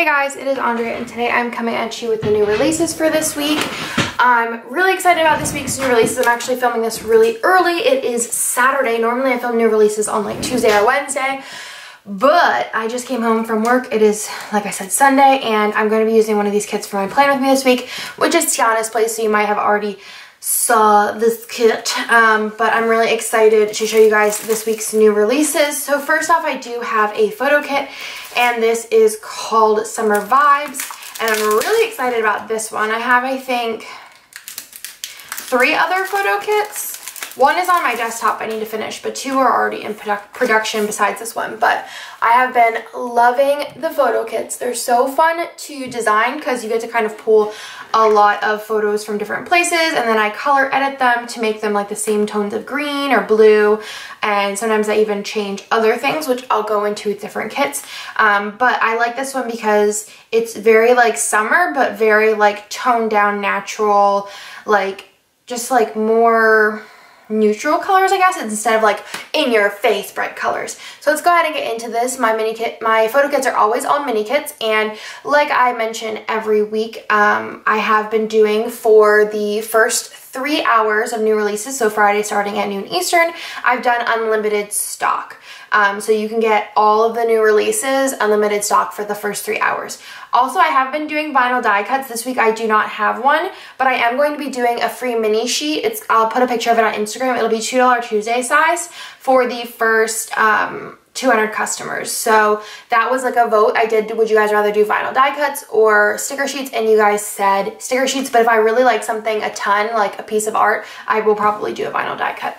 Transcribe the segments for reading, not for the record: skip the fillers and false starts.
Hey guys, it is Andrea and today I'm coming at you with the new releases for this week. I'm really excited about this week's new releases. I'm actually filming this really early. It is Saturday. Normally I film new releases on like Tuesday or Wednesday, but I just came home from work. It is, like I said, Sunday, and I'm going to be using one of these kits for my plan with me this week, which is Tianas Place, so you might have already saw this kit, but I'm really excited to show you guys this week's new releases. So first off, I do have a photo kit, and this is called Summer Vibes, and I'm really excited about this one. I have, I think, 3 other photo kits. One is on my desktop I need to finish, but 2 are already in production besides this one. But I have been loving the photo kits. They're so fun to design because you get to kind of pull a lot of photos from different places, and then I color edit them to make them like the same tones of green or blue, and sometimes I even change other things, which I'll go into with different kits. But I like this one because it's very like summer, but very like toned down, natural, like just like more neutral colors, I guess, instead of like in your face bright colors. So let's go ahead and get into this. My photo kits are always all mini kits, and like I mention every week, I have been doing for the first 3 hours of new releases, so Friday starting at noon Eastern, I've done unlimited stock. So you can get all of the new releases, unlimited stock for the first 3 hours. Also, I have been doing vinyl die cuts. This week I do not have one, but I am going to be doing a free mini sheet. I'll put a picture of it on Instagram. It'll be $2 Tuesday size for the first 200 customers. So that was like a vote. I did, would you guys rather do vinyl die cuts or sticker sheets? And you guys said sticker sheets, but if I really like something a ton, like a piece of art, I will probably do a vinyl die cut.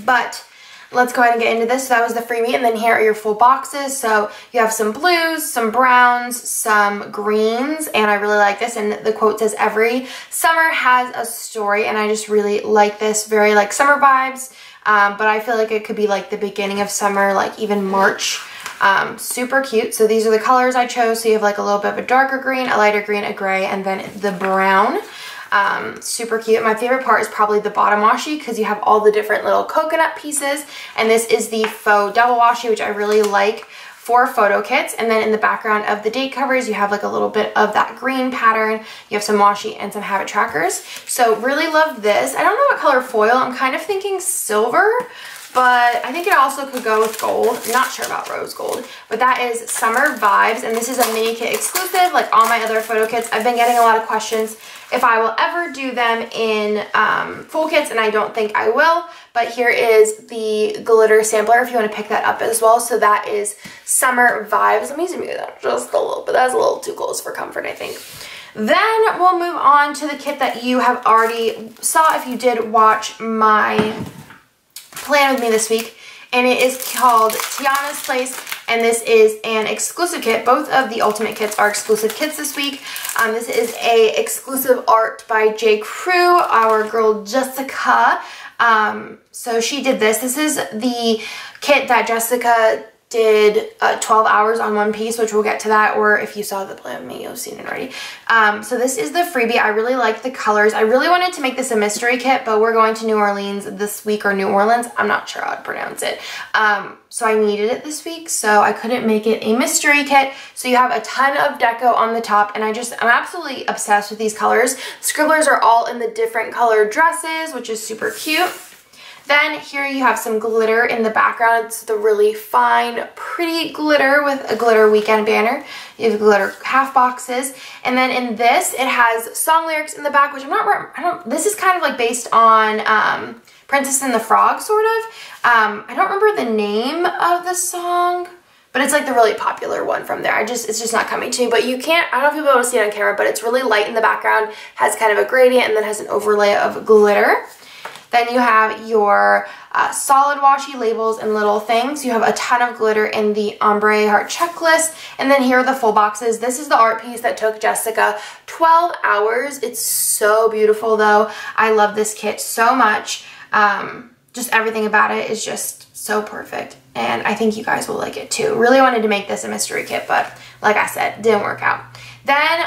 But let's go ahead and get into this. So that was the freebie, and then here are your full boxes. So you have some blues, some browns, some greens, and I really like this, and the quote says, "Every summer has a story," and I just really like this, very like summer vibes, but I feel like it could be like the beginning of summer, like even March. Super cute. So these are the colors I chose. So you have like a little bit of a darker green, a lighter green, a gray, and then the brown. Super cute. My favorite part is probably the bottom washi because you have all the different little coconut pieces, and this is the faux double washi, which I really like for photo kits. And then in the background of the date covers, you have like a little bit of that green pattern. You have some washi and some habit trackers. So really love this. I don't know what color foil. I'm kind of thinking silver, but I think it also could go with gold. I'm not sure about rose gold, but that is Summer Vibes, and this is a mini kit exclusive. Like all my other photo kits, I've been getting a lot of questions if I will ever do them in full kits, and I don't think I will, but here is the glitter sampler if you want to pick that up as well. So that is Summer Vibes. Let me zoom in that just a little bit. That's a little too close for comfort, I think. Then we'll move on to the kit that you have already saw if you did watch my plan with me this week, and it is called Tianas Place, and this is an exclusive kit. Both of the ultimate kits are exclusive kits this week. This is a exclusive art by J. Crew, our girl Jessica. So she did this. This is the kit that Jessica did 12 hours on one piece, which we'll get to that, or if you saw the plan with me, you've seen it already. So this is the freebie. I really like the colors. I really wanted to make this a mystery kit, but we're going to New Orleans this week, or New Orleans, I'm not sure how to pronounce it. So I needed it this week, so I couldn't make it a mystery kit. So you have a ton of deco on the top, and I'm absolutely obsessed with these colors. Scribblers are all in the different colored dresses, which is super cute. Then here you have some glitter in the background. It's the really fine, pretty glitter with a glitter weekend banner. You have glitter half boxes. And then in this, it has song lyrics in the back, which this is kind of like based on Princess and the Frog, sort of. I don't remember the name of the song, but it's like the really popular one from there. It's just not coming to me, but you can't, I don't know if you'll be able to see it on camera, but it's really light in the background, has kind of a gradient, and then has an overlay of glitter. Then you have your solid washi labels and little things. You have a ton of glitter in the ombre heart checklist. And then here are the full boxes. This is the art piece that took Jessica 12 hours. It's so beautiful though. I love this kit so much. Just everything about it is just so perfect. And I think you guys will like it too. Really wanted to make this a mystery kit, but like I said, didn't work out. Then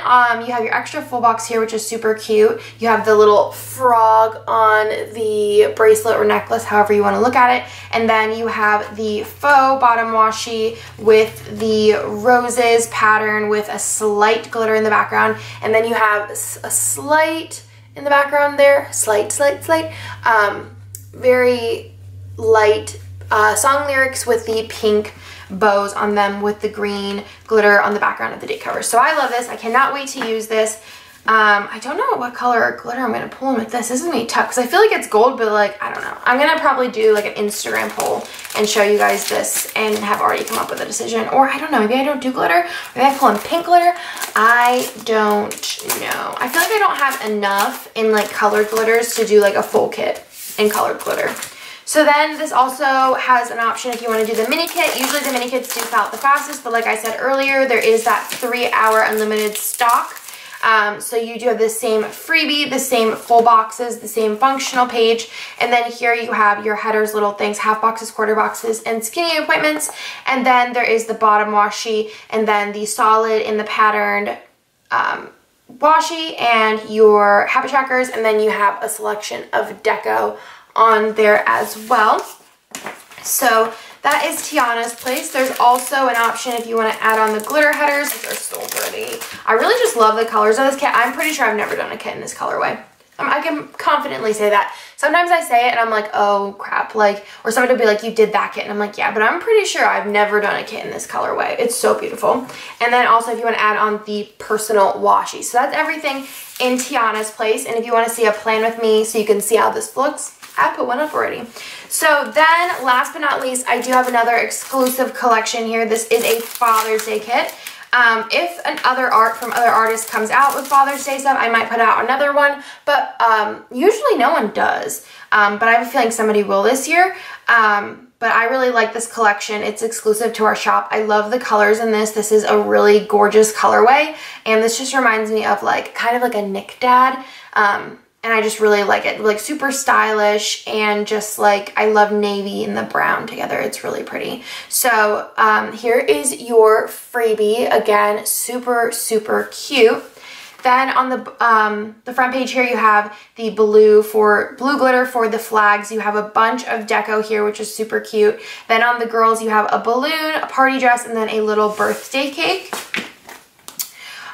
you have your extra full box here, which is super cute. You have the little frog on the bracelet or necklace, however you want to look at it. And then you have the faux bottom washi with the roses pattern with a slight glitter in the background. And then you have a slight in the background there, slight, very light song lyrics with the pink bows on them with the green glitter on the background of the date cover. So I love this. I cannot wait to use this. I don't know what color glitter I'm going to pull in with this. This is going to be tough because I feel like it's gold, but like, I don't know. I'm going to probably do like an Instagram poll and show you guys this and have already come up with a decision. Or I don't know, maybe I don't do glitter. Maybe I pull in pink glitter. I don't know. I feel like I don't have enough in like colored glitters to do like a full kit in colored glitter. So then this also has an option if you want to do the mini kit. Usually the mini kits do sell out the fastest, but like I said earlier, there is that 3-hour unlimited stock. So you do have the same freebie, the same full boxes, the same functional page. And then here you have your headers, little things, half boxes, quarter boxes, and skinny appointments. And then there is the bottom washi, and then the solid in the patterned washi, and your habit trackers. And then you have a selection of deco on there as well. So that is Tianas Place. There's also an option if you want to add on the glitter headers. These are so pretty. I really just love the colors of this kit. I'm pretty sure I've never done a kit in this colorway. I can confidently say that. Sometimes I say it and I'm like, oh crap, like, or somebody will be like, you did that kit, and I'm like, yeah, but I'm pretty sure I've never done a kit in this colorway. It's so beautiful. And then also if you want to add on the personal washi. So that's everything in Tianas Place. And if you want to see a plan with me so you can see how this looks, I put one up already. So then last but not least, I do have another exclusive collection here. This is a Father's Day kit. If other art from other artists comes out with Father's Day stuff, I might put out another one, but usually no one does. But I have a feeling somebody will this year. But I really like this collection. It's exclusive to our shop. I love the colors in this. This is a really gorgeous colorway, and this just reminds me of like kind of like a Nick Dad. And I just really like it, like super stylish, and just like I love navy and the brown together. It's really pretty. So here is your freebie. Again, super, super cute. Then on the front page here, you have the blue glitter for the flags. You have a bunch of deco here, which is super cute. Then on the girls, you have a balloon, a party dress, and then a little birthday cake.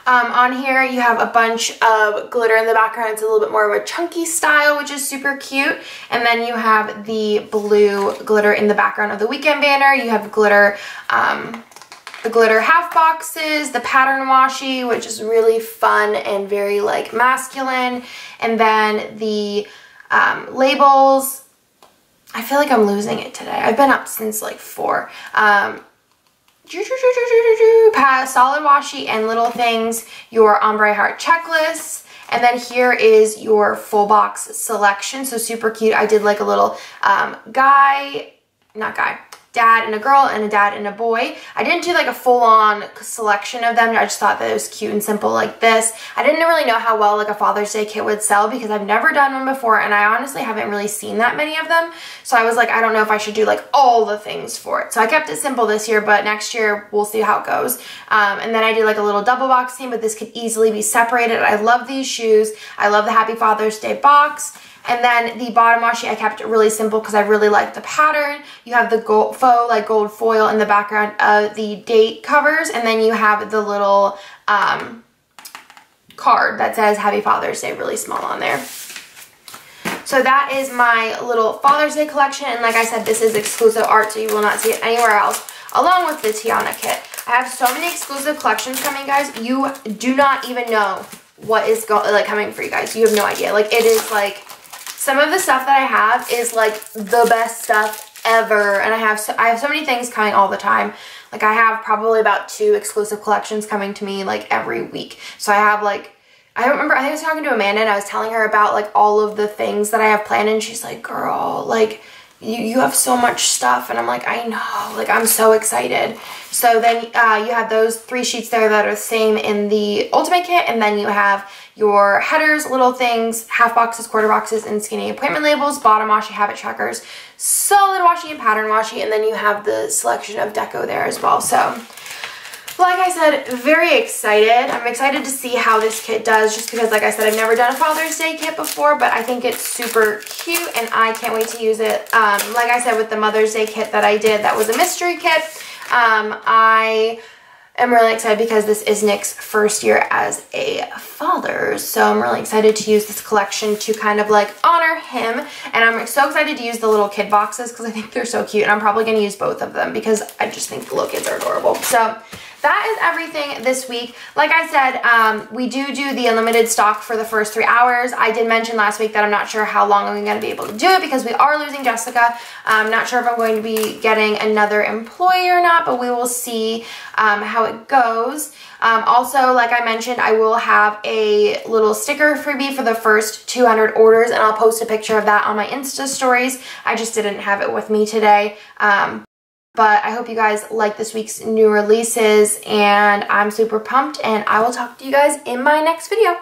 On here, you have a bunch of glitter in the background. It's a little bit more of a chunky style, which is super cute. And then you have the blue glitter in the background of the weekend banner. You have glitter, the glitter half boxes, the pattern washi, which is really fun and very like masculine. And then the labels. I feel like I'm losing it today. I've been up since like 4. Solid washi and little things, your ombre heart checklist, and then here is your full box selection. So super cute. I did like a little dad and a girl and a dad and a boy. I didn't do like a full-on selection of them. I just thought that it was cute and simple like this. I didn't really know how well like a Father's Day kit would sell because I've never done one before, and I honestly haven't really seen that many of them. So I was like, I don't know if I should do like all the things for it. So I kept it simple this year, but next year we'll see how it goes. And then I did like a little double box theme, but this could easily be separated. I love these shoes. I love the Happy Father's Day box. And then the bottom washi, I kept it really simple because I really like the pattern. You have the gold foil in the background of the date covers, and then you have the little card that says Happy Father's Day really small on there. So that is my little Father's Day collection, and like I said, this is exclusive art, so you will not see it anywhere else, along with the Tiana kit. I have so many exclusive collections coming, guys. You do not even know what is coming for you guys. You have no idea. Like, it is like, some of the stuff that I have is like the best stuff ever, and I have so many things coming all the time. Like, I have probably about 2 exclusive collections coming to me like every week. So I have like, I remember, I think I was talking to Amanda and I was telling her about like all of the things that I have planned, and she's like, girl, like you have so much stuff. And I'm like, I know, like I'm so excited. So then you have those 3 sheets there that are the same in the Ultimate Kit, and then you have your headers, little things, half boxes, quarter boxes, and skinny appointment labels, bottom washi, habit trackers, solid washi, and pattern washi, and then you have the selection of deco there as well. So Like I said, very excited. I'm excited to see how this kit does, just because, like I said, I've never done a Father's Day kit before, but I think it's super cute and I can't wait to use it. Like I said, with the Mother's Day kit that I did, that was a mystery kit. I am really excited because this is Nick's first year as a father, so I'm really excited to use this collection to kind of like honor him, and I'm so excited to use the little kid boxes because I think they're so cute, and I'm probably going to use both of them because I just think the little kids are adorable. So that is everything this week. Like I said, we do the unlimited stock for the first 3 hours. I did mention last week that I'm not sure how long I'm going to be able to do it because we are losing Jessica. I'm not sure if I'm going to be getting another employee or not, but we will see how it goes. Also, like I mentioned, I will have a little sticker freebie for the first 200 orders, and I'll post a picture of that on my Insta stories. I just didn't have it with me today. But I hope you guys like this week's new releases, and I'm super pumped, and I will talk to you guys in my next video.